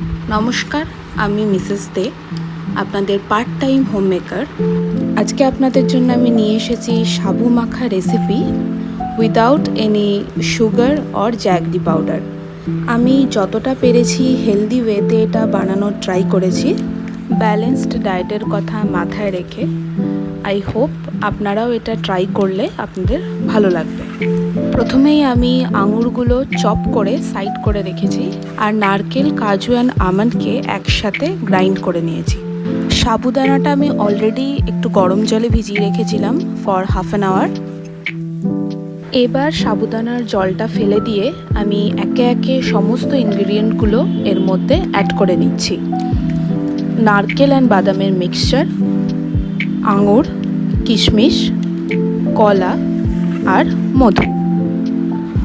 নমস্কার, আমি মিসেস দে, আপনাদের পার্ট টাইম হোম মেকার। আজকে আপনাদের জন্য আমি নিয়ে এসেছি সাবু মাখা recipe without any sugar or jaggery powder. আমি যতটা পেরেছি হেলদি ওয়েতে এটা বানানোর ট্রাই করেছি, ব্যালেন্সড ডায়েটের কথা মাথায় রেখে। আই হোপ আপনারাও এটা ট্রাই করলে আপনাদের ভালো লাগবে। প্রথমেই আমি আঙুরগুলো চপ করে সাইড করে রেখেছি, আর নারকেল, কাজু অ্যান্ড আমন্ডকে একসাথে গ্রাইন্ড করে নিয়েছি। সাবুদানাটা আমি অলরেডি একটু গরম জলে ভিজিয়ে রেখেছিলাম ফর হাফ অ্যান আওয়ার। এবার সাবুদানার জলটা ফেলে দিয়ে আমি একে একে সমস্ত ইনগ্রিডিয়েন্টগুলো এর মধ্যে অ্যাড করে নিচ্ছি। নারকেল অ্যান্ড বাদামের মিক্সচার, আঙুর, কিশমিশ, কলা আর মধু।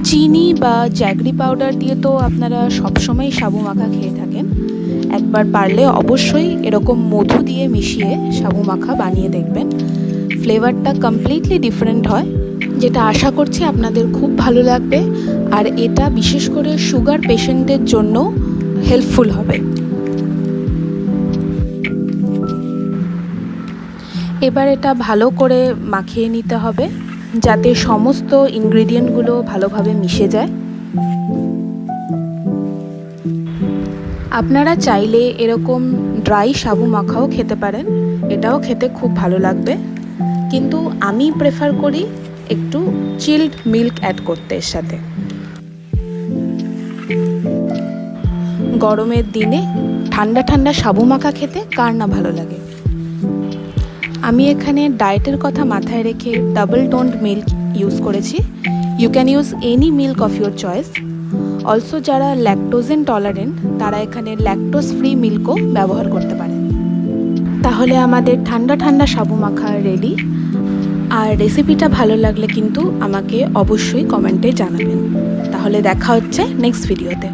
চিনি বা জ্যাগরি পাউডার দিয়ে তো আপনারা সবসময় সাবু মাখা খেয়ে থাকেন। একবার পারলে অবশ্যই এরকম মধু দিয়ে মিশিয়ে সাবু মাখা বানিয়ে দেখবেন। ফ্লেভারটা কমপ্লিটলি ডিফারেন্ট হয়, যেটা আশা করছি আপনাদের খুব ভালো লাগবে। আর এটা বিশেষ করে সুগার পেশেন্টদের জন্য হেল্পফুল হবে। এবার এটা ভালো করে মাখিয়ে নিতে হবে, যাতে সমস্ত ইনগ্রিডিয়েন্টগুলো ভালোভাবে মিশে যায়। আপনারা চাইলে এরকম ড্রাই সাবু মাখাও খেতে পারেন, এটাও খেতে খুব ভালো লাগবে। কিন্তু আমি প্রেফার করি একটু চিল্ড মিল্ক অ্যাড করতে এর সাথে। গরমের দিনে ঠান্ডা ঠান্ডা সাবু মাখা খেতে কার না ভালো লাগে। আমি এখানে ডায়েটের কথা মাথায় রেখে ডাবল টোন্ড মিল্ক ইউজ করেছি। You can use any milk of your choice. Also যারা ল্যাকটোজ ইনটলারেন্ট তারা এখানে ল্যাকটোজ ফ্রি মিল্কও ব্যবহার করতে পারেন। তাহলে আমাদের ঠান্ডা ঠান্ডা সাবু মাখা রেডি। আর রেসিপিটা ভালো লাগলে কিন্তু আমাকে অবশ্যই কমেন্টে জানাবেন। তাহলে দেখা হচ্ছে নেক্সট ভিডিওতে।